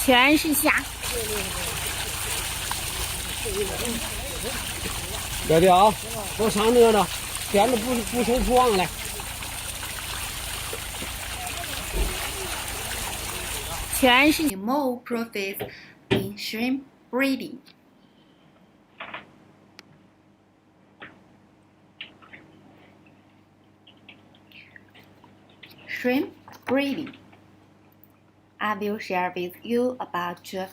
全是虾。对的啊，我上那个了，这样子不收出网来。全是 more profits in shrimp breeding. Shrimp breeding. I will share with you about the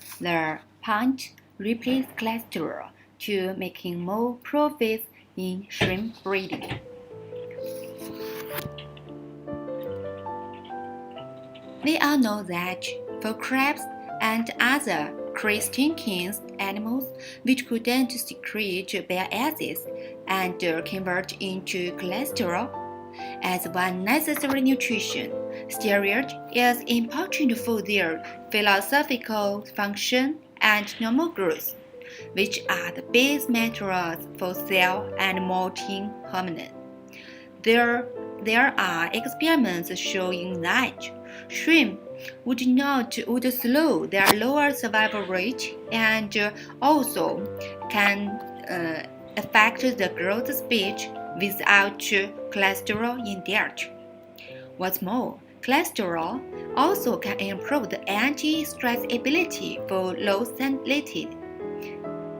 point replace cholesterol to making more profits in shrimp breeding. We all know that for crabs and other crustacean animals which couldn't secrete bile acids and convert into cholesterol, as one necessary nutrition, steroid is important for their physiological function and normal growth, which are the base materials for cell and molting hormone. There are experiments showing that shrimp would slow their lower survival rate and also can affect the growth speed without cholesterol in diet. What's more, cholesterol also can improve the anti-stress ability for low salinity.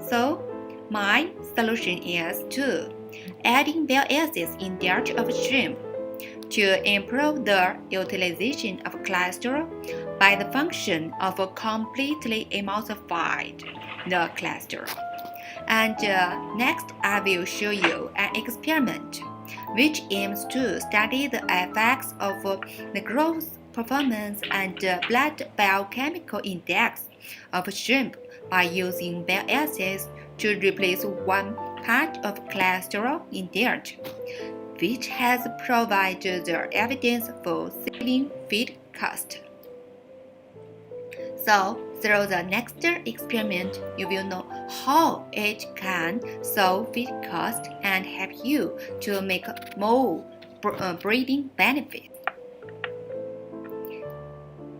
So, my solution is to adding bile acids in diet of shrimp to improve the utilization of cholesterol by the function of completely emulsified the cholesterol. And next, I will show you an experiment which aims to study the effects of the growth, performance, and blood biochemical index of shrimp by using bile acids to replace one part of cholesterol in diet, which has provided the evidence for saving feed cost. So, through the next experiment, you will know how it can save feed cost and help you to make more breeding benefits.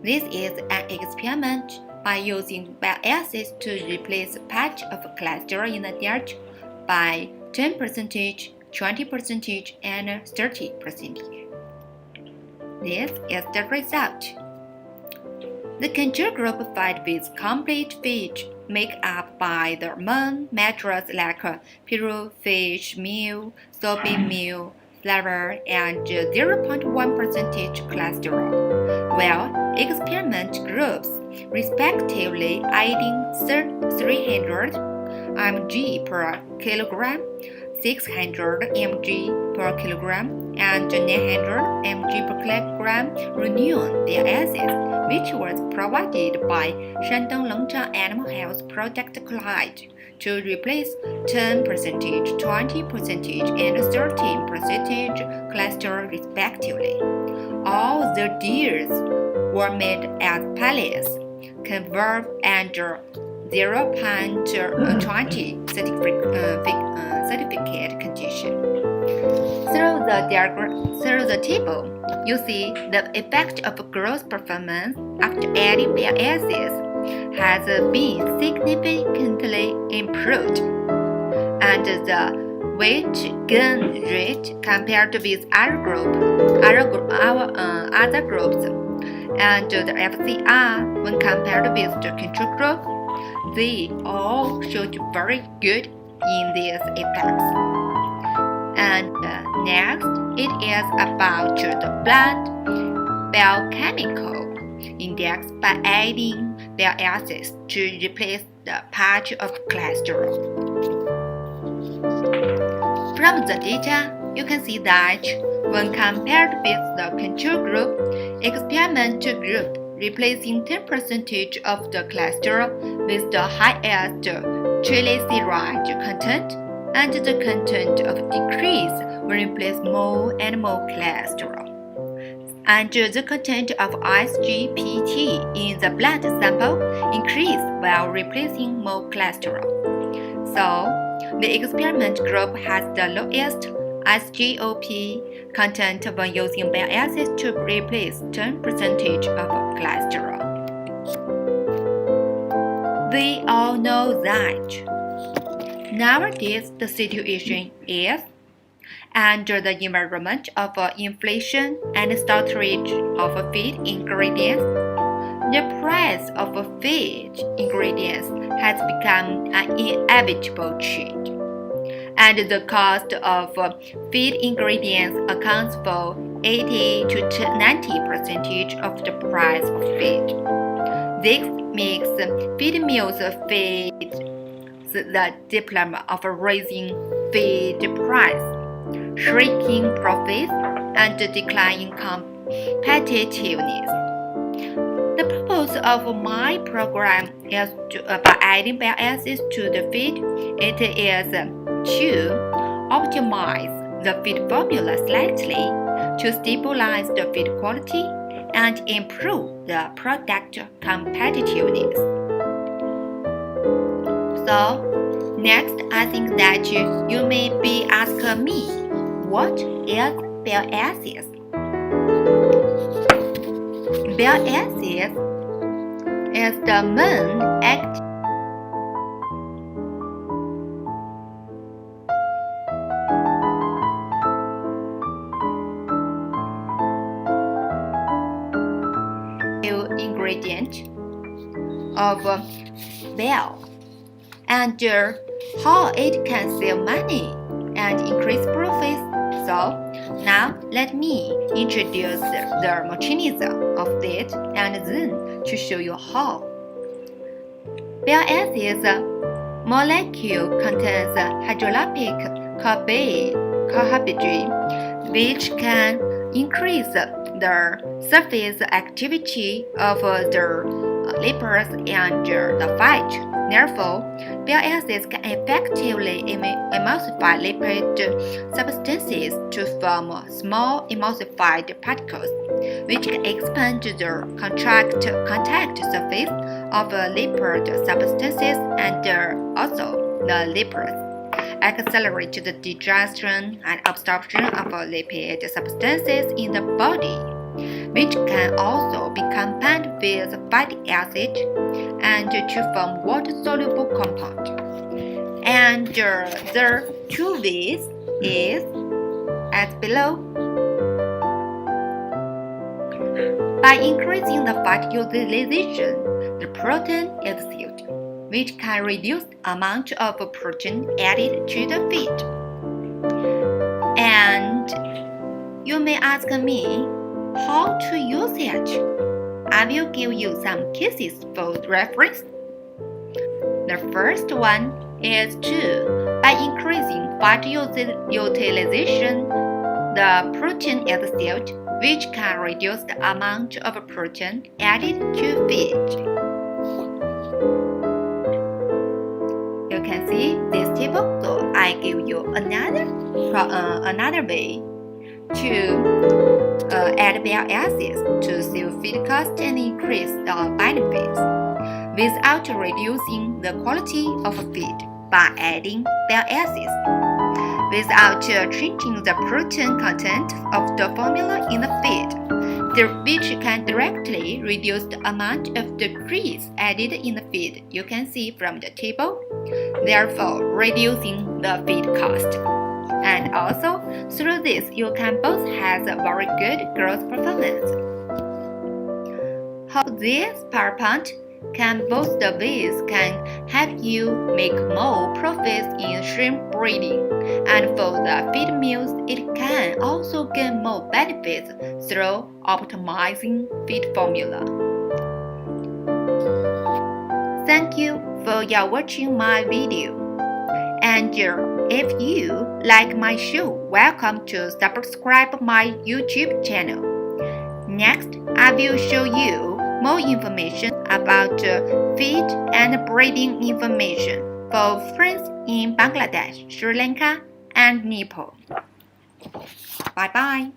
This is an experiment by using bile acids to replace a patch of cholesterol in the diet by 10%, 20%, and 30%. This is the result. The control group fed with complete fish made up by the main materials like pure fish meal, soybean meal, flour, and 0.1% cholesterol, while experiment groups respectively adding 300 mg per kilogram, 600 mg per kilogram, and 900 mg per kilogram Runeon bile acids, which was provided by Shandong Longchang Animal Health Product Collide to replace 10%, 20%, and 13% cholesterol respectively. All the deals were made as pellets, conserved under 0.20 certificate condition. Through the table, you see the effect of growth performance after adding bile acids has been significantly improved, and the weight gain rate compared with other groups, and the FCR when compared with the control group, they all showed very good in these effects. And next, it is about the blood biochemical index by adding bile acids to replace the patch of cholesterol. From the data, you can see that when compared with the control group, experiment group replacing 10% of the cholesterol with the highest triglyceride content, and the content of decrease will replace more animal cholesterol. And the content of SGPT in the blood sample increased while replacing more cholesterol. So, the experiment group has the lowest SGOP content when using bile acids to replace 10% of cholesterol. We all know that. Nowadays, the situation is, under the environment of inflation and shortage of feed ingredients, the price of feed ingredients has become an inevitable change, and the cost of feed ingredients accounts for 80 to 90% of the price of feed. This makes feed mills face the dilemma of raising feed price, shrinking profits, and declining competitiveness. The purpose of my program is by adding bile acids to the feed, it is to optimize the feed formula slightly, to stabilize the feed quality, and improve the product competitiveness. So, next, I think that you may be asking me, what is bile acids? Bile acids is the main active ingredient of bile, and how it can save money and increase profits. So now let me introduce the mechanism of it and then to show you how. Bile acids molecule contains hydrolytic carbohydrate, which can increase the surface activity of the lipase and the fat. Therefore, bile acids can effectively emulsify lipid substances to form small emulsified particles, which can expand the contact surface of lipid substances and also the lipase, accelerate the digestion and absorption of lipid substances in the body, which can also be combined with fatty acid and to form water-soluble compound. And the two ways is as below. By increasing the fat utilization, the protein is saved, which can reduce the amount of protein added to the feed. And you may ask me how to use it. I will give you some cases for reference. The first one is by increasing fat utilization, the protein is saved, which can reduce the amount of protein added to feed. You can see this table, so I give you another way to add bile acids to save feed cost and increase the benefits without reducing the quality of feed by adding bile acids, without changing the protein content of the formula in the feed, which can directly reduce the amount of the grease added in the feed. You can see from the table, therefore reducing the feed cost. And also, through this, you can both have a very good growth performance. How this PowerPoint can both the ways can help you make more profits in shrimp breeding, and for the feed mills, it can also gain more benefits through optimizing feed formula. Thank you for your watching my video. And if you like my show, welcome to subscribe my YouTube channel. Next, I will show you more information about feed and breeding information for friends in Bangladesh, Sri Lanka, and Nepal. Bye-bye.